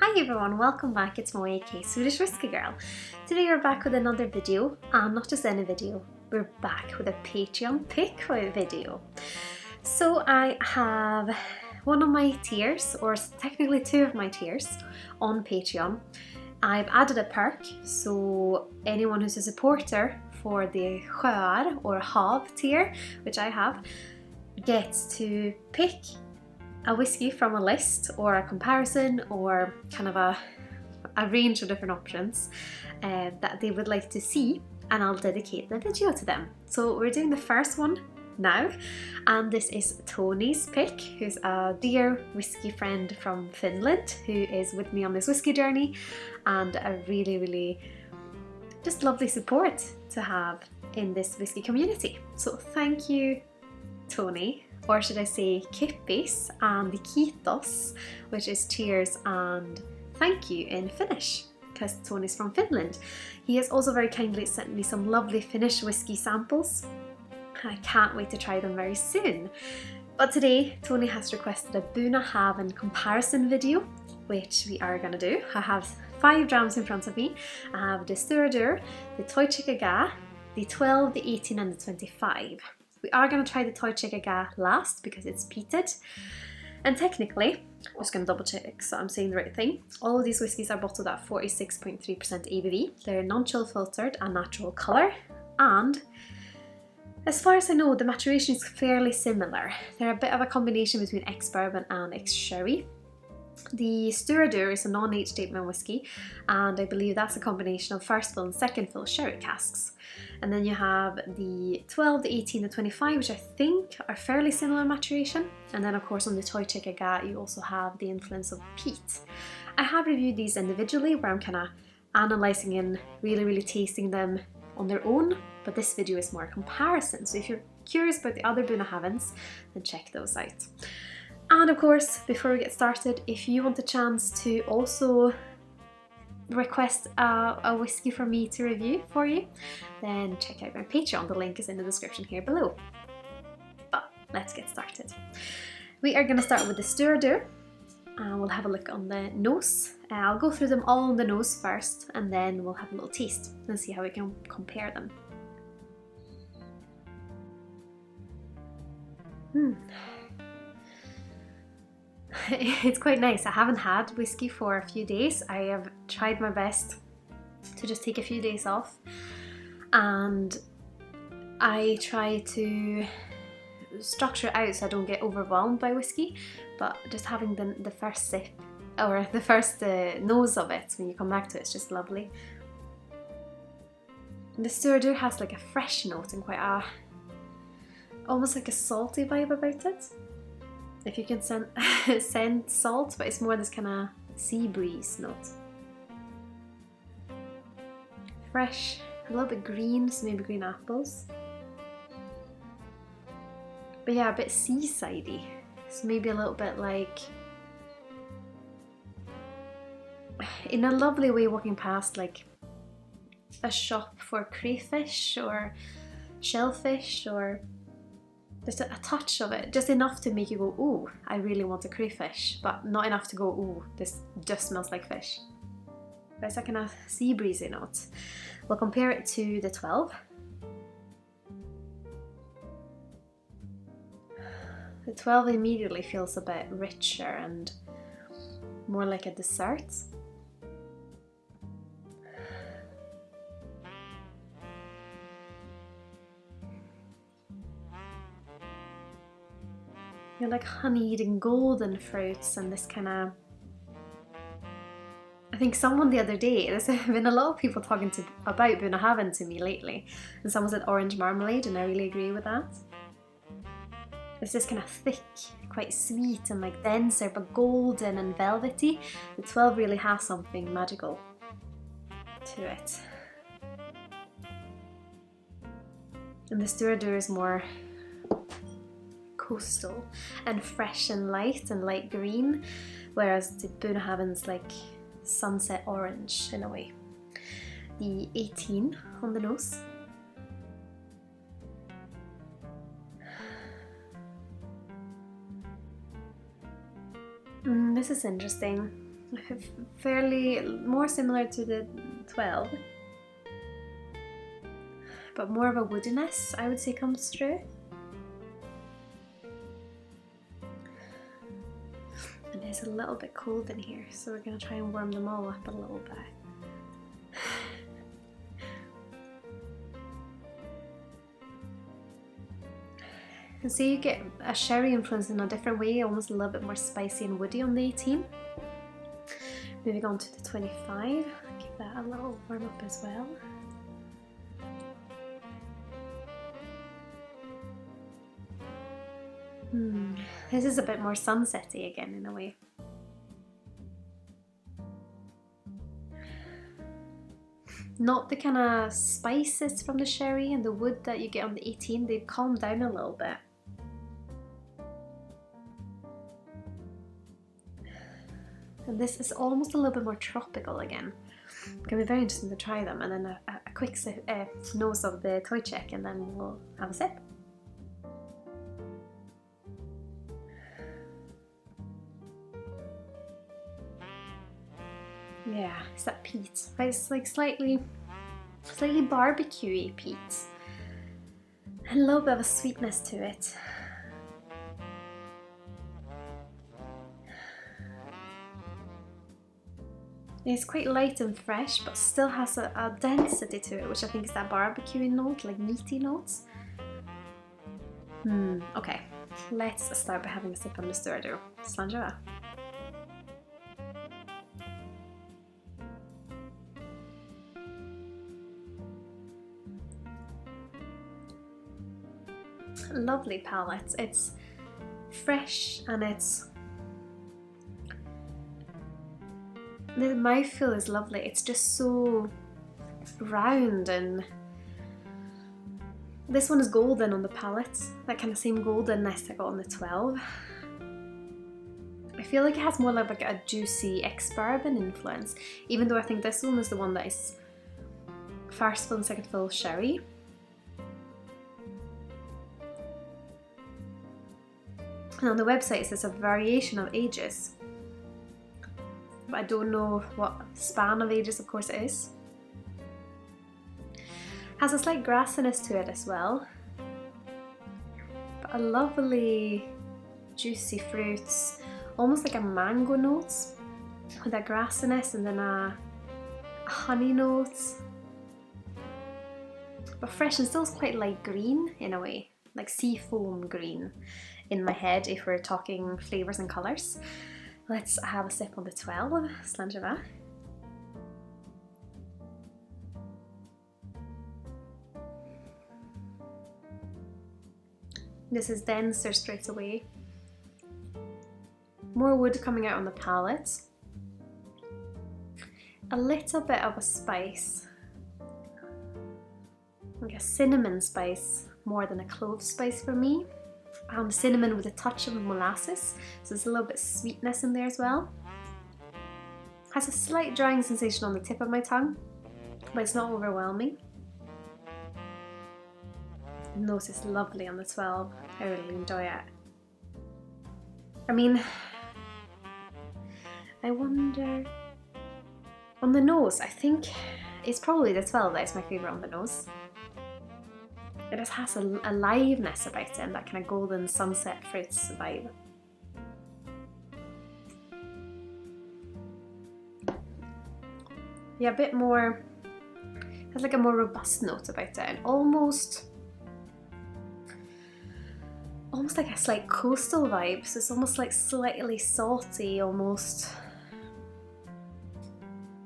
Hi everyone, welcome back. It's Mo, aka Swedish Whiskey Girl. Today we're back with another video, and not just any video, we're back with a Patreon pick video. So I have one of my tiers, or technically two of my tiers, on Patreon. I've added a perk, so anyone who's a supporter for the Sjöar or Hav tier, which I have, gets to pick a whiskey from a list or a comparison or kind of a range of different options that they would like to see, and I'll dedicate the video to them. So we're doing the first one now, and this is Tony's pick, who's a dear whiskey friend from Finland who is with me on this whiskey journey, and a really just lovely support to have in this whiskey community. So thank you, Tony. Or should I say kippis and kiitos, which is cheers and thank you in Finnish, because Tony's from Finland. He has also very kindly sent me some lovely Finnish whiskey samples. I can't wait to try them very soon. But today, Tony has requested a Bunnahabhain comparison video, which we are going to do. I have 5 drams in front of me. I have the Stiuireadair, the Toiteach, the 12, the 18 and the 25. We are going to try the Toiteach last because it's peated. And technically, I'm just going to double check so I'm saying the right thing. All of these whiskies are bottled at 46.3% ABV. They're non-chill filtered and natural colour. And as far as I know, the maturation is fairly similar. They're a bit of a combination between ex-bourbon and ex-sherry. The Stiuireadair is a non-aged statement whiskey, and I believe that's a combination of first fill and second fill sherry casks. And then you have the 12, the 18, the 25, which I think are fairly similar maturation. And then of course on the Toiteach you also have the influence of peat. I have reviewed these individually where I'm kind of analysing and really tasting them on their own, but this video is more a comparison. So if you're curious about the other Bunnahabhains, then check those out. And of course, before we get started, if you want a chance to also request a whiskey for me to review for you, then check out my Patreon. The link is in the description here below. But let's get started. We are going to start with the Stiuireadair, and we'll have a look on the nose. I'll go through them all on the nose first, and then we'll have a little taste and see how we can compare them. It's quite nice. I haven't had whiskey for a few days. I have tried my best to just take a few days off, and I try to structure it out so I don't get overwhelmed by whiskey, but just having the first sip or the first nose of it when you come back to it is just lovely. And the Stiuireadair has like a fresh note and quite a almost like a salty vibe about it. If you can scent salt, but it's more this kind of sea breeze note. Fresh, a little bit green, so maybe green apples. But yeah, a bit seasidey, so maybe a little bit like, in a lovely way, walking past like a shop for crayfish or shellfish, or just a touch of it, just enough to make you go, ooh, I really want a crayfish, but not enough to go, ooh, this just smells like fish. But it's a kind of sea breezy note. We'll compare it to the 12. The 12 immediately feels a bit richer and more like a dessert. You're like honeyed and golden fruits and this kind of... I think someone the other day, there's been a lot of people talking about Bunnahabhain to me lately, and someone said orange marmalade, and I really agree with that. It's this kind of thick, quite sweet and like denser, but golden and velvety. The 12 really has something magical to it. And the Stiuireadair is more coastal and fresh and light green, whereas the Bunnahabhain's like sunset orange in a way. The 18 on the nose. This is interesting. fairly more similar to the 12, but more of a woodiness I would say comes through. And it's a little bit cold in here, so we're going to try and warm them all up a little bit. And so you get a sherry influence in a different way, almost a little bit more spicy and woody on the 18. Moving on to the 25, give that a little warm up as well. This is a bit more sunsetty again in a way. Not the kind of spices from the sherry and the wood that you get on the 18, they've calmed down a little bit. And this is almost a little bit more tropical again. It's going to be very interesting to try them, and then a quick nose of the Toiteach, and then we'll have a sip. Yeah, it's that peat. It's like slightly barbecue-y peat. And a little bit of a sweetness to it. It's quite light and fresh, but still has a density to it, which I think is that barbecue note, like meaty notes. Okay, let's start by having a sip on the Stiuireadair. Sláinte Skål. Lovely palette. It's fresh and the mouthfeel is lovely. It's just so round, and this one is golden on the palette, that kind of same goldenness I got on the 12. I feel like it has more like a juicy ex-bourbon influence, even though I think this one is the one that is first full and second full sherry. And on the website it says a variation of ages, but I don't know what span of ages of course it is. Has a slight grassiness to it as well, but a lovely juicy fruits, almost like a mango notes with a grassiness, and then a honey notes, but fresh and still quite light green in a way, like sea foam green in my head if we're talking flavours and colours. Let's have a sip on the 12, Sláinte Skål. This is denser straight away. More wood coming out on the palate. A little bit of a spice, like a cinnamon spice more than a clove spice for me. Cinnamon with a touch of molasses, so there's a little bit of sweetness in there as well. Has a slight drying sensation on the tip of my tongue, but it's not overwhelming. The nose is lovely on the 12, I really enjoy it. I mean, I wonder, on the nose, I think it's probably the 12 that is my favourite on the nose. It just has a aliveness about it, and that kind of golden sunset fruits vibe. Yeah, a bit more, has like a more robust note about it, and almost like a slight coastal vibe, so it's almost like slightly salty, almost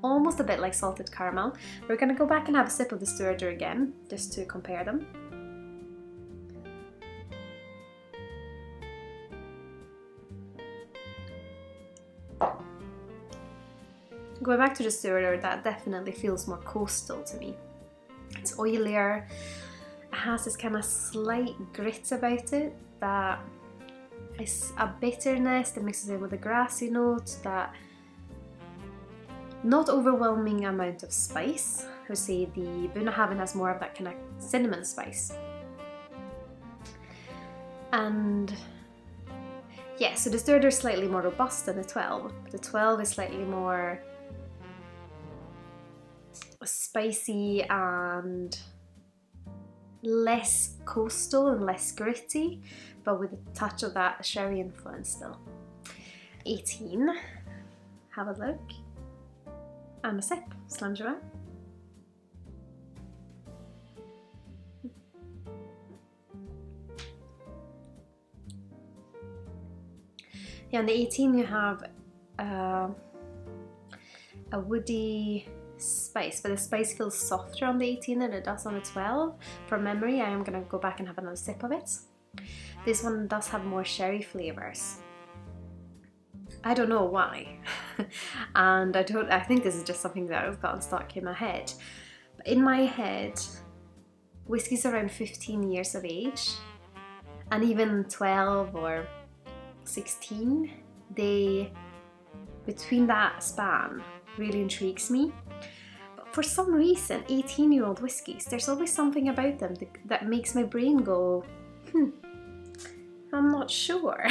a bit like salted caramel. We're going to go back and have a sip of the Stiuireadair again, just to compare them. Going back to the Stiuireadair, that definitely feels more coastal to me. It's oilier, it has this kind of slight grit about it, that is a bitterness that mixes in with a grassy note, that not overwhelming amount of spice. I would say the Bunnahabhain has more of that kind of cinnamon spice. And Yeah, so the Stiuireadair is slightly more robust than the 12. The 12 is slightly more spicy and less coastal and less gritty, but with a touch of that sherry influence still. 18, have a look, and a sip, Sláinte Skål. Yeah, on the 18 you have a woody spice, but the spice feels softer on the 18 than it does on the 12. From memory, I am going to go back and have another sip of it. This one does have more sherry flavours. I don't know why. And I think this is just something that I've gotten stuck in my head. But in my head, whiskey's around 15 years of age, and even 12 or 16, between that span really intrigues me. But for some reason, 18-year-old whiskies, there's always something about them that makes my brain go, I'm not sure.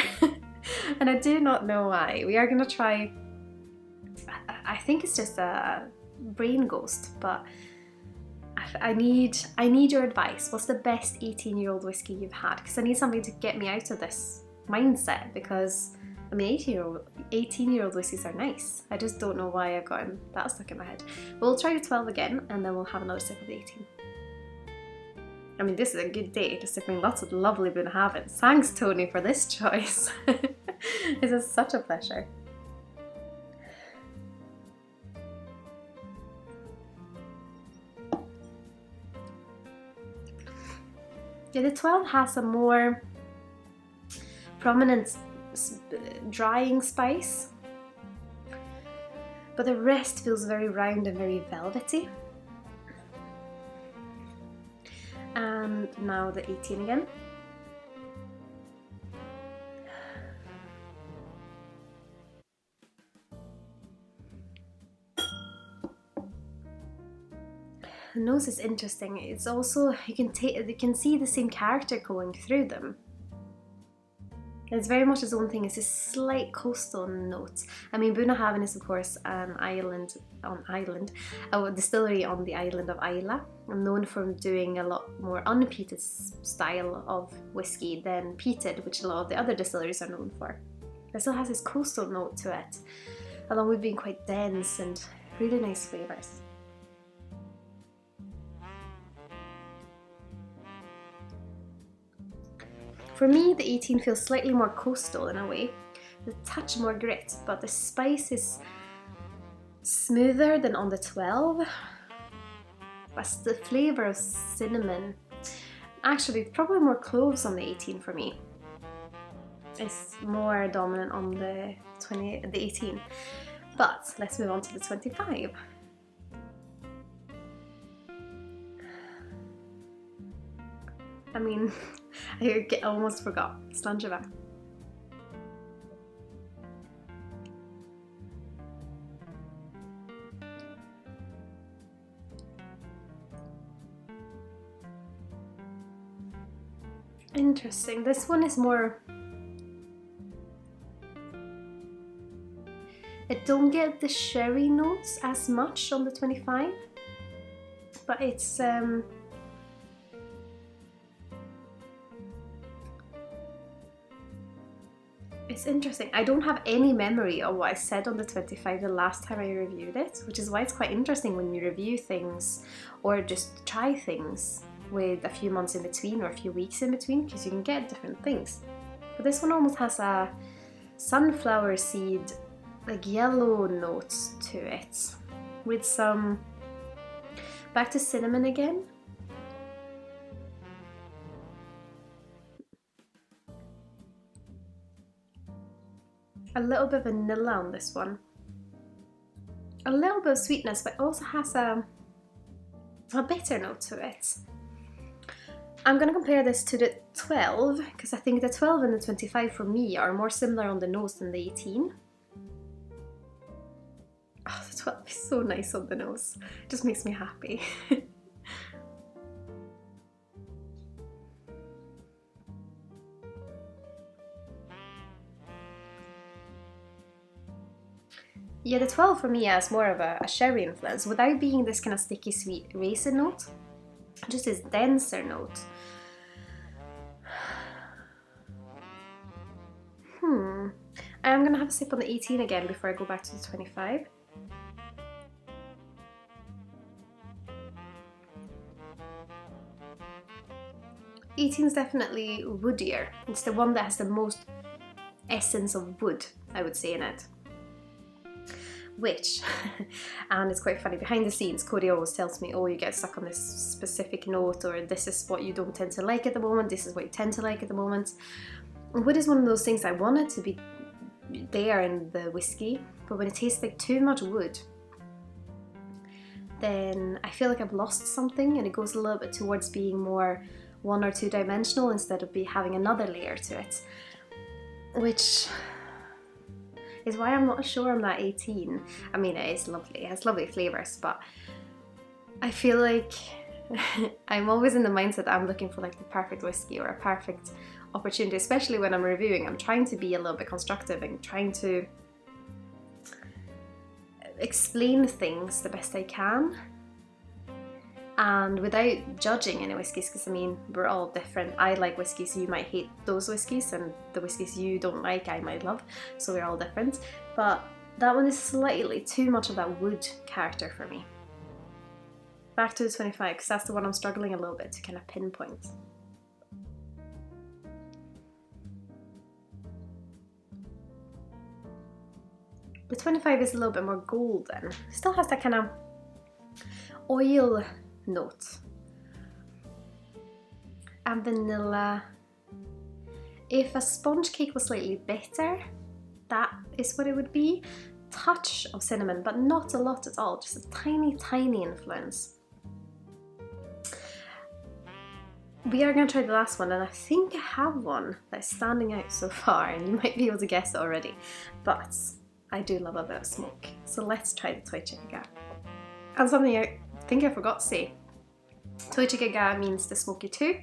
And I do not know why. We are going to try, I think it's just a brain ghost, but I need your advice. What's the best 18-year-old whiskey you've had? Because I need something to get me out of this mindset, because I mean 18-year-old whiskies are nice. I just don't know why I've gotten that stuck in my head. We'll try the 12 again, and then we'll have another sip of the 18. I mean, this is a good day to sipping lots of lovely Bunnahabhain. Thanks, Tony, for this choice. This is such a pleasure. Yeah, the 12 has a more prominent drying spice, but the rest feels very round and very velvety. And now the 18 again. The nose is interesting. It's also, you can see the same character going through them. It's very much its own thing. It's a slight coastal note. I mean, Bunnahabhain is of course a distillery on the island of Islay. I'm known for doing a lot more unpeated style of whiskey than peated, which a lot of the other distilleries are known for. It still has this coastal note to it, along with being quite dense and really nice flavours. For me, the 18 feels slightly more coastal in a way, with a touch more grit, but the spice is smoother than on the 12. But the flavour of cinnamon, actually probably more cloves on the 18 for me. It's more dominant on the 18. But let's move on to the 25. I mean, I almost forgot. Sláinte Skål. Interesting. This one is more... I don't get the sherry notes as much on the 25, but it's interesting. I don't have any memory of what I said on the 25 the last time I reviewed it, which is why it's quite interesting when you review things or just try things with a few months in between or a few weeks in between, because you can get different things. But this one almost has a sunflower seed, like yellow notes to it, with some, back to cinnamon again. A little bit of vanilla on this one. A little bit of sweetness, but also has a bitter note to it. I'm going to compare this to the 12, because I think the 12 and the 25 for me are more similar on the nose than the 18. Oh, the 12 is so nice on the nose. It just makes me happy. Yeah, the 12 for me has more of a sherry influence without being this kind of sticky sweet raisin note, just this denser note. I'm gonna have a sip on the 18 again before I go back to the 25. Is definitely woodier. It's the one that has the most essence of wood, I would say, in it. Which, and it's quite funny, behind the scenes, Cody always tells me, oh, you get stuck on this specific note, or this is what you don't tend to like at the moment, this is what you tend to like at the moment. Wood is one of those things I want it to be there in the whiskey, but when it tastes like too much wood, then I feel like I've lost something, and it goes a little bit towards being more 1 or 2 dimensional instead of having another layer to it, which is why I'm not sure on that 18. I mean, it is lovely, it has lovely flavours, but I feel like I'm always in the mindset that I'm looking for like the perfect whiskey or a perfect opportunity, especially when I'm reviewing. I'm trying to be a little bit constructive and trying to explain things the best I can, and without judging any whiskies, because I mean, we're all different. I like whiskies, you might hate those whiskies, and the whiskies you don't like I might love, so we're all different. But that one is slightly too much of that wood character for me. Back to the 25, because that's the one I'm struggling a little bit to kind of pinpoint. The 25 is a little bit more golden. Still has that kind of oil note. And vanilla. If a sponge cake was slightly bitter, that is what it would be. Touch of cinnamon, but not a lot at all. Just a tiny, tiny influence. We are going to try the last one, and I think I have one that's standing out so far, and you might be able to guess it already. But I do love a bit of smoke. So let's try the Toiteach. And something I think I forgot to say. Toiteach means the smoky two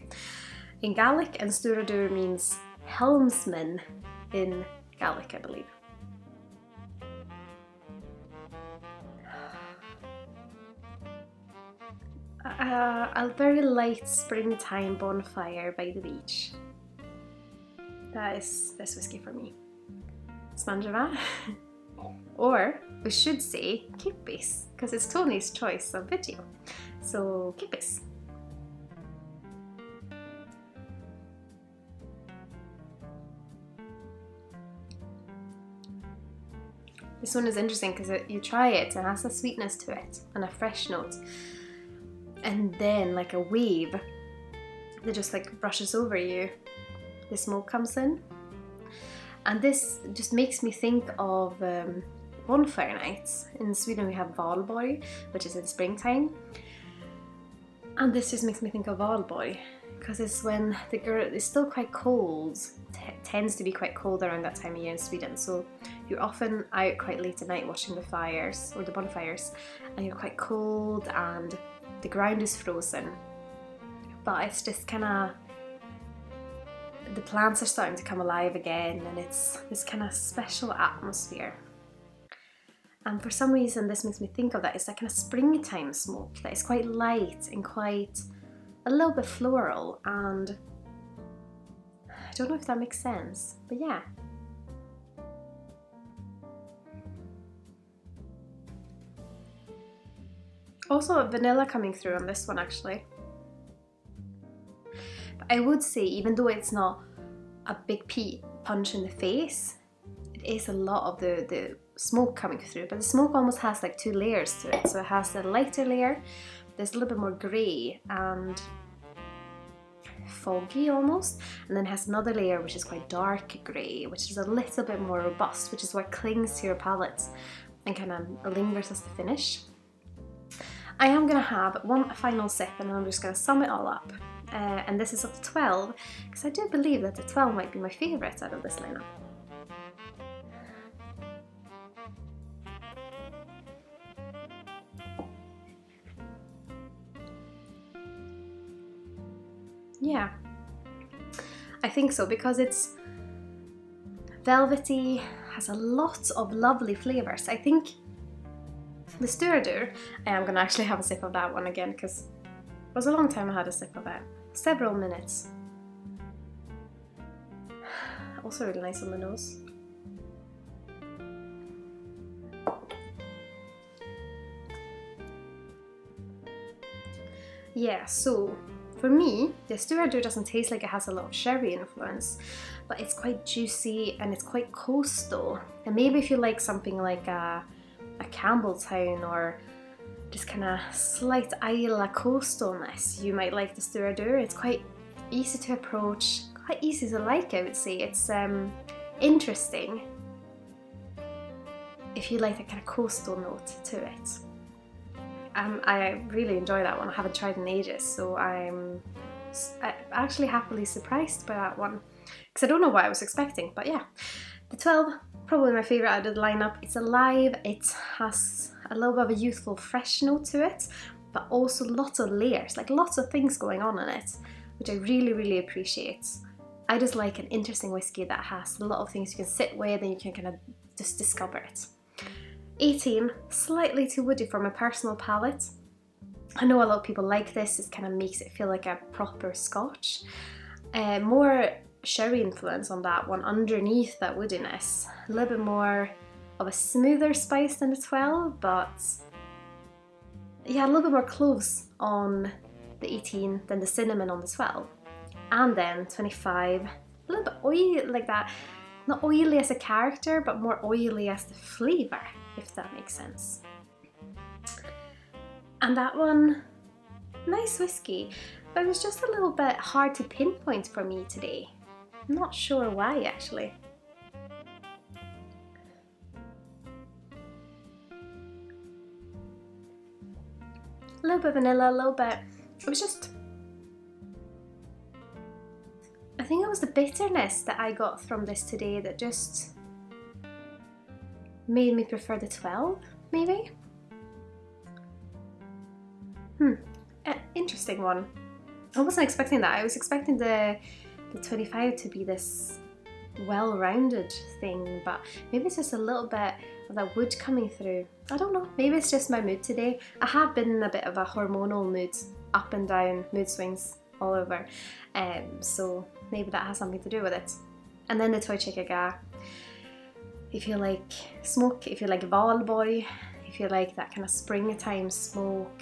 in Gaelic, and Stiuireadair means helmsman in Gaelic, I believe. A very light springtime bonfire by the beach. That is this whiskey for me. Sláinte. Or we should say Kippis, because it's Tony's choice of video. So Kippis. This one is interesting because you try it and it has a sweetness to it and a fresh note, and then like a wave that just like brushes over you, the smoke comes in, and this just makes me think of bonfire nights. In Sweden we have Valborg, which is in springtime, and this just makes me think of Valborg because it's when the girl is still quite cold. Tends to be quite cold around that time of year in Sweden, so you're often out quite late at night watching the fires or the bonfires, and you're quite cold and the ground is frozen, but it's just kind of, the plants are starting to come alive again, and it's this kind of special atmosphere. And for some reason this makes me think of that. It's that kind of springtime smoke that is quite light and quite a little bit floral, and I don't know if that makes sense, but yeah. Also vanilla coming through on this one actually. But I would say, even though it's not a big punch in the face, it is a lot of the smoke coming through, but the smoke almost has like 2 layers to it. So it has the lighter layer, there's a little bit more grey and foggy almost, and then it has another layer which is quite dark grey, which is a little bit more robust, which is what clings to your palate and kind of lingers as the finish. I am going to have one final sip and then I'm just going to sum it all up. And this is of the 12, because I do believe that the 12 might be my favourite out of this lineup. Yeah, I think so, because it's velvety, has a lot of lovely flavours. I think the Stiuireadair, I am going to actually have a sip of that one again because it was a long time I had a sip of it. Several minutes. Also really nice on the nose. Yeah, so for me, the Stiuireadair doesn't taste like it has a lot of sherry influence, but it's quite juicy and it's quite coastal. And maybe if you like something like a Campbelltown or just kind of slight Islay coastalness, you might like the Stiuireadair. It's quite easy to approach, quite easy to like, I would say. It's interesting if you like that kind of coastal note to it. I really enjoy that one. I haven't tried in ages, so I'm actually happily surprised by that one because I don't know what I was expecting. But yeah, the 12, probably my favourite out of the lineup. It's alive, it has a little bit of a youthful fresh note to it, but also lots of layers, like lots of things going on in it, which I really appreciate. I just like an interesting whiskey that has a lot of things you can sit with and you can kind of just discover it. 18, slightly too woody for my personal palate. I know a lot of people like this, it kind of makes it feel like a proper Scotch. More sherry influence on that one underneath that woodiness. A little bit more of a smoother spice than the 12, but yeah, a little bit more cloves on the 18 than the cinnamon on the 12. And then 25, a little bit oily like that. Not oily as a character, but more oily as the flavour, if that makes sense. And that one, nice whiskey, but it was just a little bit hard to pinpoint for me today. I'm not sure why actually. A little bit vanilla, a little bit, it was just, I think it was the bitterness that I got from this today that just made me prefer the 12, maybe? Interesting one. I wasn't expecting that. I was expecting the 25 to be this well-rounded thing, but maybe it's just a little bit of that wood coming through. I don't know, maybe it's just my mood today. I have been in a bit of a hormonal mood, up and down, mood swings all over, so maybe that has something to do with it. And then the Toiteach, if you like smoke, if you like Valborg, if you like that kind of springtime smoke,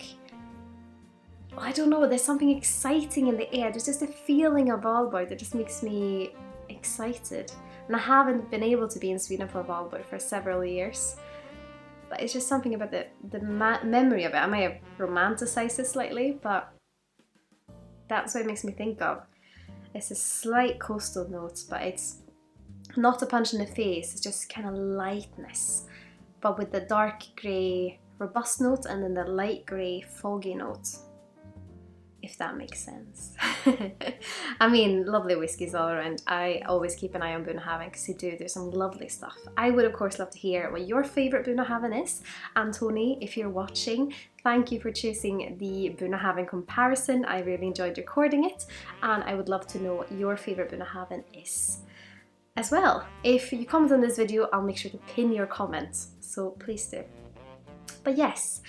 I don't know, there's something exciting in the air. There's just a feeling of Valborg that just makes me excited. And I haven't been able to be in Sweden for Valborg for several years, but it's just something about the memory of it. I might have romanticized it slightly, but that's what it makes me think of. It's a slight coastal note, but it's not a punch in the face, it's just kind of lightness, but with the dark grey robust note and then the light grey foggy note, if that makes sense. I mean, lovely whiskies all around. I always keep an eye on Bunnahabhain because they do some lovely stuff. I would of course love to hear what your favourite Bunnahabhain is. And Tony, if you're watching, thank you for choosing the Bunnahabhain comparison. I really enjoyed recording it, and I would love to know what your favourite Bunnahabhain is as well. If you comment on this video, I'll make sure to pin your comments, so please do. But yes,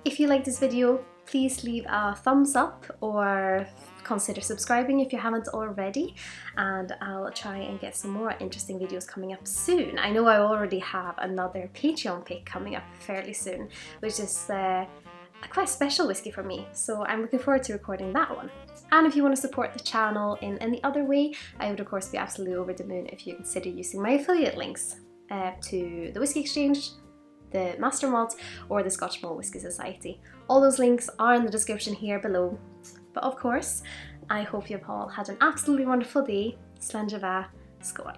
if you like this video, please leave a thumbs up or consider subscribing if you haven't already, and I'll try and get some more interesting videos coming up soon. I know I already have another Patreon pick coming up fairly soon, which is a quite special whiskey for me, so I'm looking forward to recording that one. And if you want to support the channel in any other way, I would of course be absolutely over the moon if you consider using my affiliate links to the Whiskey Exchange, the Master Malt, or the Scotch Malt Whisky Society. All those links are in the description here below. But of course, I hope you've all had an absolutely wonderful day. Sláinte Skål.